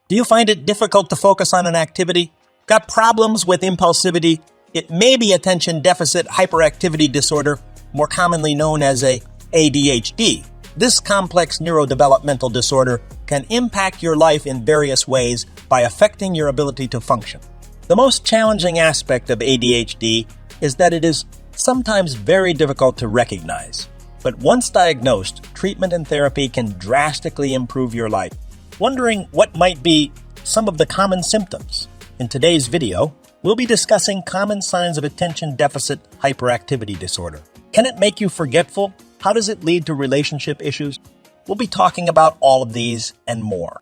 Do you find it difficult to focus on an activity? Got problems with impulsivity? It may be Attention Deficit Hyperactivity Disorder, more commonly known as ADHD. This complex neurodevelopmental disorder can impact your life in various ways by affecting your ability to function. The most challenging aspect of ADHD is that it is sometimes very difficult to recognize. But once diagnosed, treatment and therapy can drastically improve your life. Wondering what might be some of the common symptoms? In today's video, we'll be discussing common signs of Attention Deficit Hyperactivity Disorder. Can it make you forgetful? How does it lead to relationship issues? We'll be talking about all of these and more.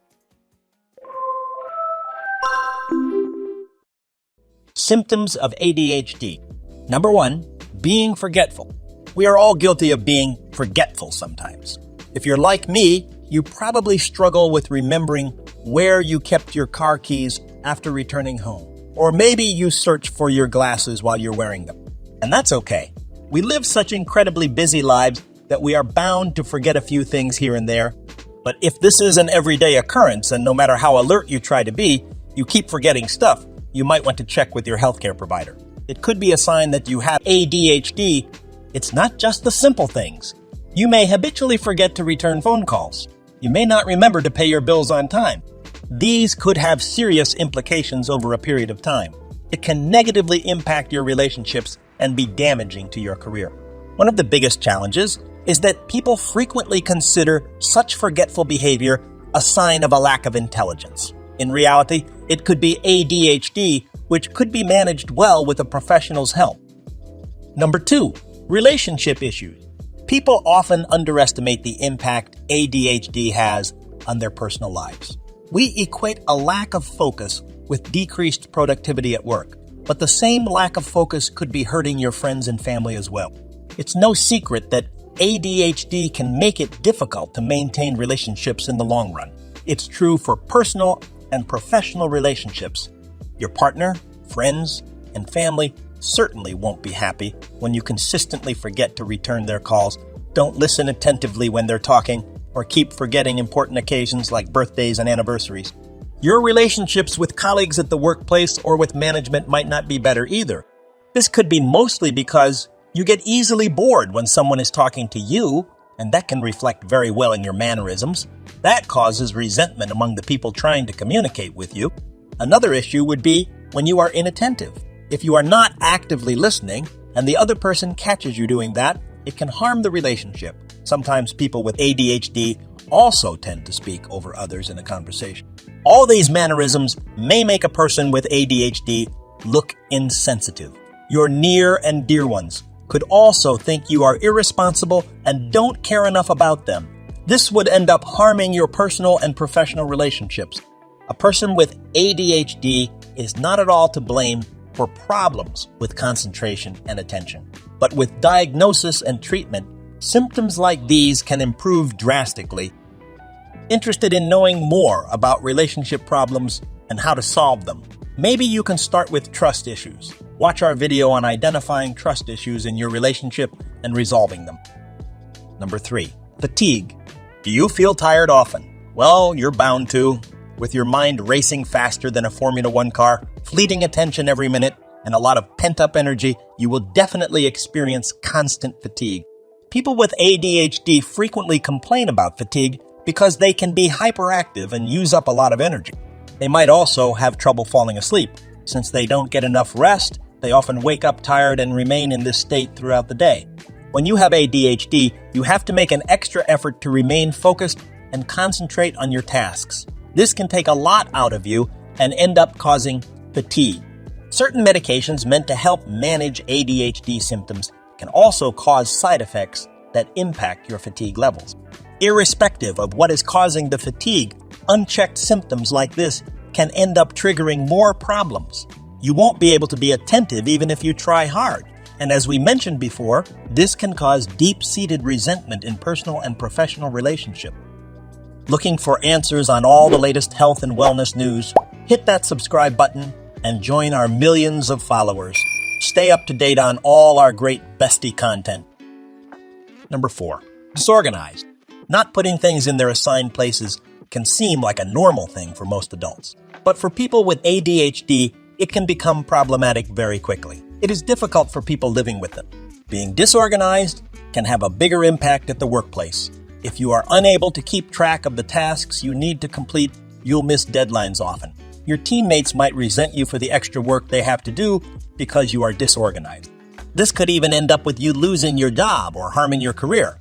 Symptoms of ADHD. Number 1, being forgetful. We are all guilty of being forgetful sometimes. If you're like me, you probably struggle with remembering where you kept your car keys after returning home. Or maybe you search for your glasses while you're wearing them. And that's okay. We live such incredibly busy lives that we are bound to forget a few things here and there. But if this is an everyday occurrence, and no matter how alert you try to be, you keep forgetting stuff, you might want to check with your healthcare provider. It could be a sign that you have ADHD. It's not just the simple things. You may habitually forget to return phone calls. You may not remember to pay your bills on time. These could have serious implications over a period of time. It can negatively impact your relationships and be damaging to your career. One of the biggest challenges is that people frequently consider such forgetful behavior a sign of a lack of intelligence. In reality, it could be ADHD, which could be managed well with a professional's help. Number 2, relationship issues. People often underestimate the impact ADHD has on their personal lives. We equate a lack of focus with decreased productivity at work, but the same lack of focus could be hurting your friends and family as well. It's no secret that ADHD can make it difficult to maintain relationships in the long run. It's true for personal and professional relationships. Your partner, friends, and family certainly won't be happy when you consistently forget to return their calls, don't listen attentively when they're talking, or keep forgetting important occasions like birthdays and anniversaries. Your relationships with colleagues at the workplace or with management might not be better either. This could be mostly because you get easily bored when someone is talking to you, and that can reflect very well in your mannerisms. That causes resentment among the people trying to communicate with you. Another issue would be when you are inattentive. If you are not actively listening, and the other person catches you doing that, it can harm the relationship. Sometimes people with ADHD also tend to speak over others in a conversation. All these mannerisms may make a person with ADHD look insensitive. Your near and dear ones could also think you are irresponsible and don't care enough about them. This would end up harming your personal and professional relationships. A person with ADHD is not at all to blame for problems with concentration and attention. But with diagnosis and treatment, symptoms like these can improve drastically. Interested in knowing more about relationship problems and how to solve them? Maybe you can start with trust issues. Watch our video on identifying trust issues in your relationship and resolving them. Number 3, fatigue. Do you feel tired often? Well, you're bound to. With your mind racing faster than a Formula One car, fleeting attention every minute, and a lot of pent-up energy, you will definitely experience constant fatigue. People with ADHD frequently complain about fatigue because they can be hyperactive and use up a lot of energy. They might also have trouble falling asleep. Since they don't get enough rest, they often wake up tired and remain in this state throughout the day. When you have ADHD, you have to make an extra effort to remain focused and concentrate on your tasks. This can take a lot out of you and end up causing fatigue. Certain medications meant to help manage ADHD symptoms can also cause side effects that impact your fatigue levels. Irrespective of what is causing the fatigue, unchecked symptoms like this can end up triggering more problems. You won't be able to be attentive even if you try hard. And as we mentioned before, this can cause deep-seated resentment in personal and professional relationships. Looking for answers on all the latest health and wellness news? Hit that subscribe button and join our millions of followers. Stay up to date on all our great Bestie content. Number 4, disorganized. Not putting things in their assigned places can seem like a normal thing for most adults. But for people with ADHD, it can become problematic very quickly. It is difficult for people living with them. Being disorganized can have a bigger impact at the workplace. If you are unable to keep track of the tasks you need to complete, you'll miss deadlines often. Your teammates might resent you for the extra work they have to do because you are disorganized. This could even end up with you losing your job or harming your career.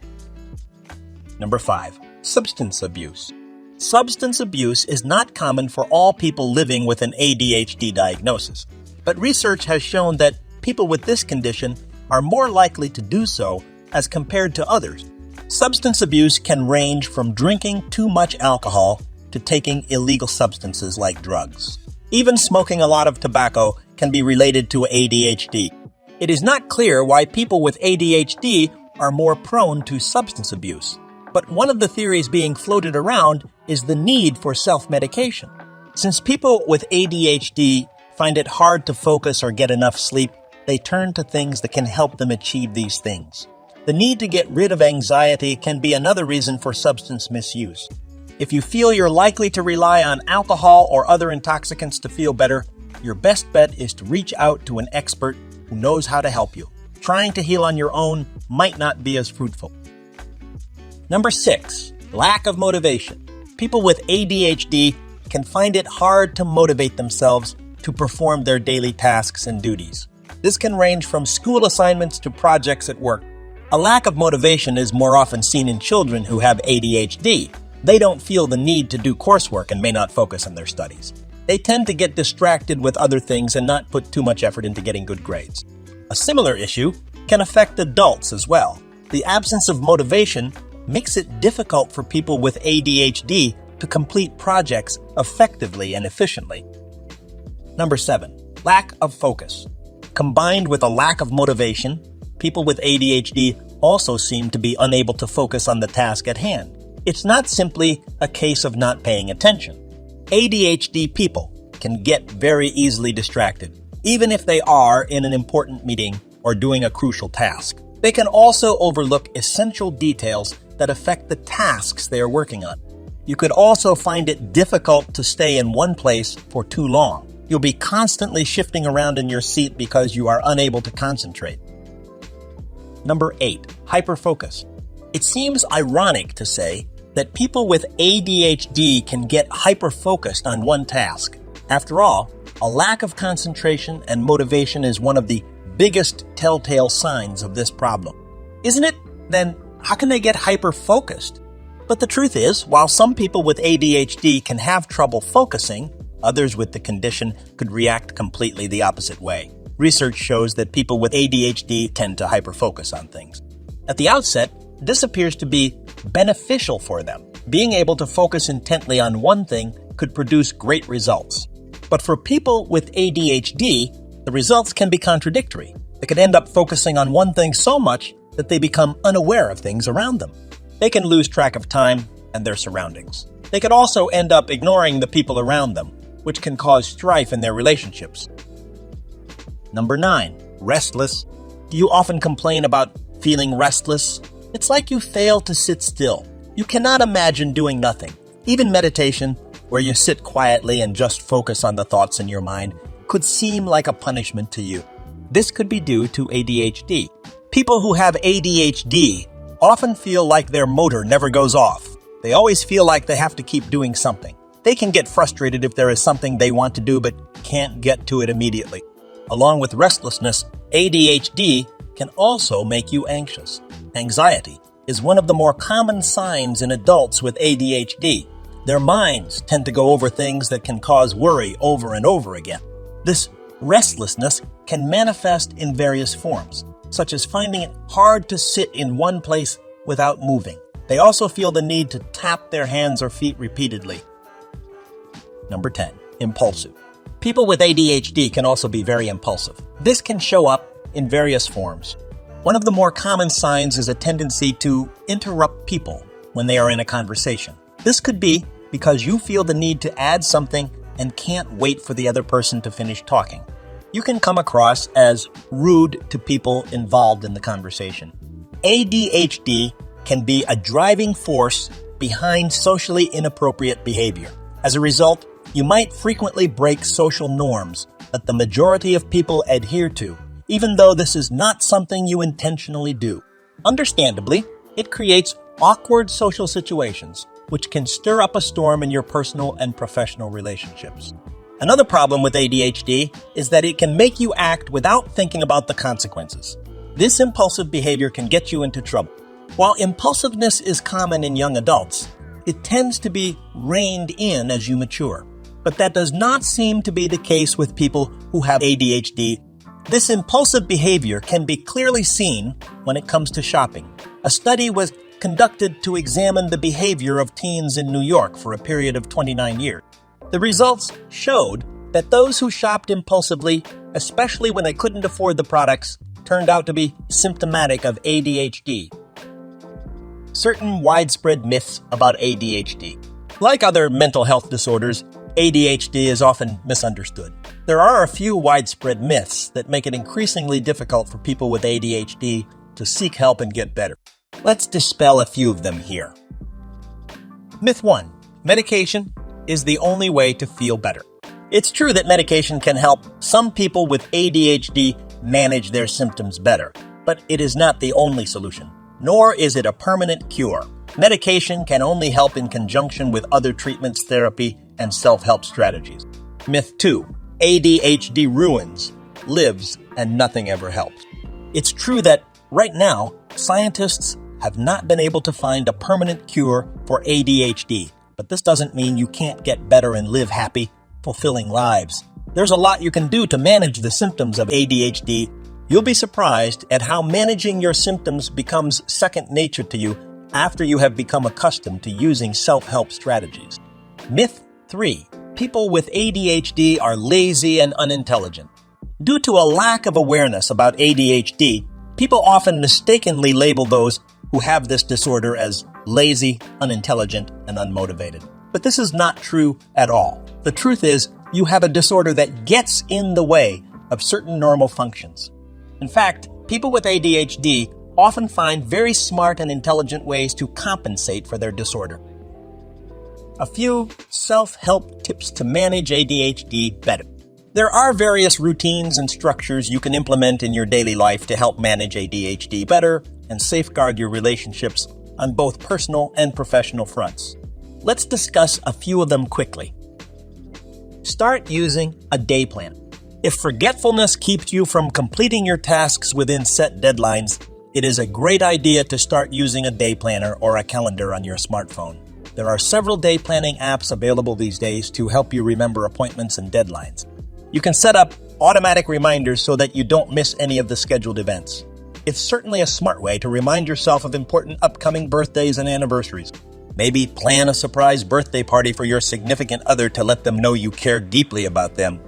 Number 5. Substance abuse. Substance abuse is not common for all people living with an ADHD diagnosis, but research has shown that people with this condition are more likely to do so as compared to others. Substance abuse can range from drinking too much alcohol to taking illegal substances like drugs. Even smoking a lot of tobacco can be related to ADHD. It is not clear why people with ADHD are more prone to substance abuse, but one of the theories being floated around is the need for self-medication. Since people with ADHD find it hard to focus or get enough sleep, they turn to things that can help them achieve these things. The need to get rid of anxiety can be another reason for substance misuse. If you feel you're likely to rely on alcohol or other intoxicants to feel better, your best bet is to reach out to an expert who knows how to help you. Trying to heal on your own might not be as fruitful. Number 6. Lack of motivation. People with ADHD can find it hard to motivate themselves to perform their daily tasks and duties. This can range from school assignments to projects at work. A lack of motivation is more often seen in children who have ADHD. They don't feel the need to do coursework and may not focus on their studies. They tend to get distracted with other things and not put too much effort into getting good grades. A similar issue can affect adults as well. The absence of motivation makes it difficult for people with ADHD to complete projects effectively and efficiently. Number 7. Lack of focus. Combined with a lack of motivation, people with ADHD also seem to be unable to focus on the task at hand. It's not simply a case of not paying attention. ADHD people can get very easily distracted, even if they are in an important meeting or doing a crucial task. They can also overlook essential details that affect the tasks they are working on. You could also find it difficult to stay in one place for too long. You'll be constantly shifting around in your seat because you are unable to concentrate. Number 8. Hyperfocus. It seems ironic to say that people with ADHD can get hyperfocused on one task. After all, a lack of concentration and motivation is one of the biggest telltale signs of this problem. Isn't it? Then how can they get hyper-focused? But the truth is, while some people with ADHD can have trouble focusing, others with the condition could react completely the opposite way. Research shows that people with ADHD tend to hyper-focus on things. At the outset, this appears to be beneficial for them. Being able to focus intently on one thing could produce great results. But for people with ADHD, the results can be contradictory. They could end up focusing on one thing so much that they become unaware of things around them. They can lose track of time and their surroundings. They could also end up ignoring the people around them, which can cause strife in their relationships. Number 9. Restless. Do you often complain about feeling restless? It's like you fail to sit still. You cannot imagine doing nothing. Even meditation, where you sit quietly and just focus on the thoughts in your mind, could seem like a punishment to you. This could be due to ADHD. People who have ADHD often feel like their motor never goes off. They always feel like they have to keep doing something. They can get frustrated if there is something they want to do but can't get to it immediately. Along with restlessness, ADHD can also make you anxious. Anxiety is one of the more common signs in adults with ADHD. Their minds tend to go over things that can cause worry over and over again. This restlessness can manifest in various forms, such as finding it hard to sit in one place without moving. They also feel the need to tap their hands or feet repeatedly. Number 10. Impulsive. People with ADHD can also be very impulsive. This can show up in various forms. One of the more common signs is a tendency to interrupt people when they are in a conversation. This could be because you feel the need to add something and can't wait for the other person to finish talking. You can come across as rude to people involved in the conversation. ADHD can be a driving force behind socially inappropriate behavior. As a result, you might frequently break social norms that the majority of people adhere to, even though this is not something you intentionally do. Understandably, it creates awkward social situations, which can stir up a storm in your personal and professional relationships. Another problem with ADHD is that it can make you act without thinking about the consequences. This impulsive behavior can get you into trouble. While impulsiveness is common in young adults, it tends to be reined in as you mature. But that does not seem to be the case with people who have ADHD. This impulsive behavior can be clearly seen when it comes to shopping. A study was conducted to examine the behavior of teens in New York for a period of 29 years. The results showed that those who shopped impulsively, especially when they couldn't afford the products, turned out to be symptomatic of ADHD. Certain widespread myths about ADHD. Like other mental health disorders, ADHD is often misunderstood. There are a few widespread myths that make it increasingly difficult for people with ADHD to seek help and get better. Let's dispel a few of them here. Myth 1. Medication is the only way to feel better. It's true that medication can help some people with ADHD manage their symptoms better, but it is not the only solution, nor is it a permanent cure. Medication can only help in conjunction with other treatments, therapy, and self-help strategies. Myth 2. ADHD ruins, lives, and nothing ever helps. It's true that right now, scientists have not been able to find a permanent cure for ADHD, but this doesn't mean you can't get better and live happy, fulfilling lives. There's a lot you can do to manage the symptoms of ADHD. You'll be surprised at how managing your symptoms becomes second nature to you after you have become accustomed to using self-help strategies. Myth 3. People with ADHD are lazy and unintelligent. Due to a lack of awareness about ADHD, people often mistakenly label those who have this disorder as lazy, unintelligent, and unmotivated. But this is not true at all. The truth is, you have a disorder that gets in the way of certain normal functions. In fact, people with ADHD often find very smart and intelligent ways to compensate for their disorder. A few self-help tips to manage ADHD better. There are various routines and structures you can implement in your daily life to help manage ADHD better and safeguard your relationships on both personal and professional fronts. Let's discuss a few of them quickly. Start using a day plan. If forgetfulness keeps you from completing your tasks within set deadlines, it is a great idea to start using a day planner or a calendar on your smartphone. There are several day planning apps available these days to help you remember appointments and deadlines. You can set up automatic reminders so that you don't miss any of the scheduled events. It's certainly a smart way to remind yourself of important upcoming birthdays and anniversaries. Maybe plan a surprise birthday party for your significant other to let them know you care deeply about them.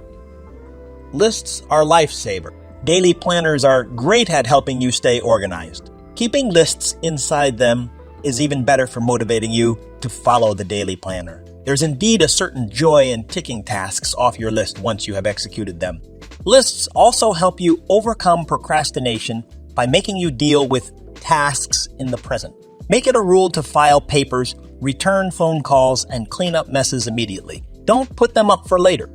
Lists are lifesaver. Daily planners are great at helping you stay organized. Keeping lists inside them is even better for motivating you to follow the daily planner. There's indeed a certain joy in ticking tasks off your list once you have executed them. Lists also help you overcome procrastination by making you deal with tasks in the present. Make it a rule to file papers, return phone calls, and clean up messes immediately. Don't put them up for later.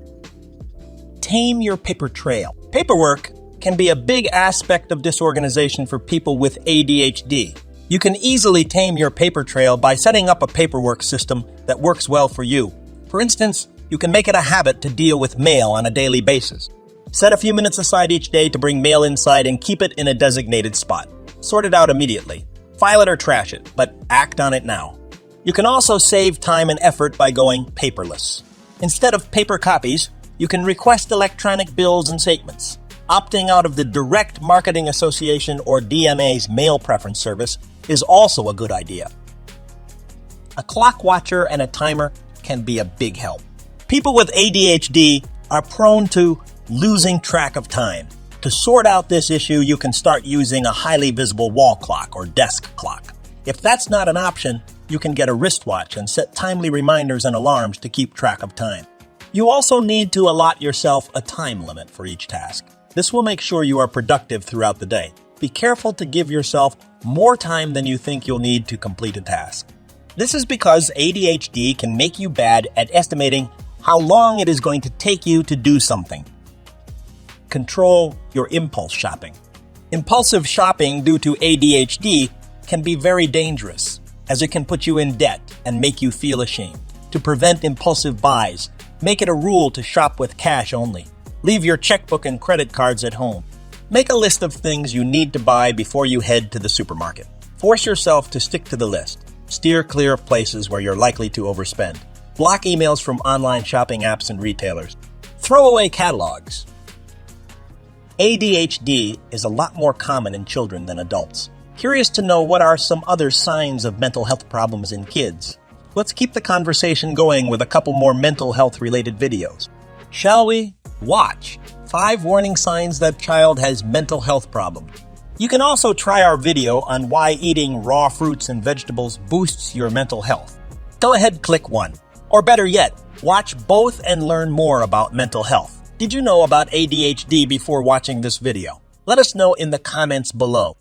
Tame your paper trail. Paperwork can be a big aspect of disorganization for people with ADHD. You can easily tame your paper trail by setting up a paperwork system that works well for you. For instance, you can make it a habit to deal with mail on a daily basis. Set a few minutes aside each day to bring mail inside and keep it in a designated spot. Sort it out immediately. File it or trash it, but act on it now. You can also save time and effort by going paperless. Instead of paper copies, you can request electronic bills and statements. Opting out of the Direct Marketing Association or DMA's mail preference service is also a good idea. A clock watcher and a timer can be a big help. People with ADHD are prone to losing track of time. To sort out this issue, you can start using a highly visible wall clock or desk clock. If that's not an option, you can get a wristwatch and set timely reminders and alarms to keep track of time. You also need to allot yourself a time limit for each task. This will make sure you are productive throughout the day. Be careful to give yourself more time than you think you'll need to complete a task. This is because ADHD can make you bad at estimating how long it is going to take you to do something. Control your impulse shopping. Impulsive shopping due to ADHD can be very dangerous, as it can put you in debt and make you feel ashamed. To prevent impulsive buys, make it a rule to shop with cash only. Leave your checkbook and credit cards at home. Make a list of things you need to buy before you head to the supermarket. Force yourself to stick to the list. Steer clear of places where you're likely to overspend. Block emails from online shopping apps and retailers. Throw away catalogs. ADHD is a lot more common in children than adults. Curious to know what are some other signs of mental health problems in kids? Let's keep the conversation going with a couple more mental health-related videos. Shall we? Watch 5 warning signs that child has mental health problems. You can also try our video on why eating raw fruits and vegetables boosts your mental health. Go ahead, click 1. Or better yet, watch both and learn more about mental health. Did you know about ADHD before watching this video? Let us know in the comments below.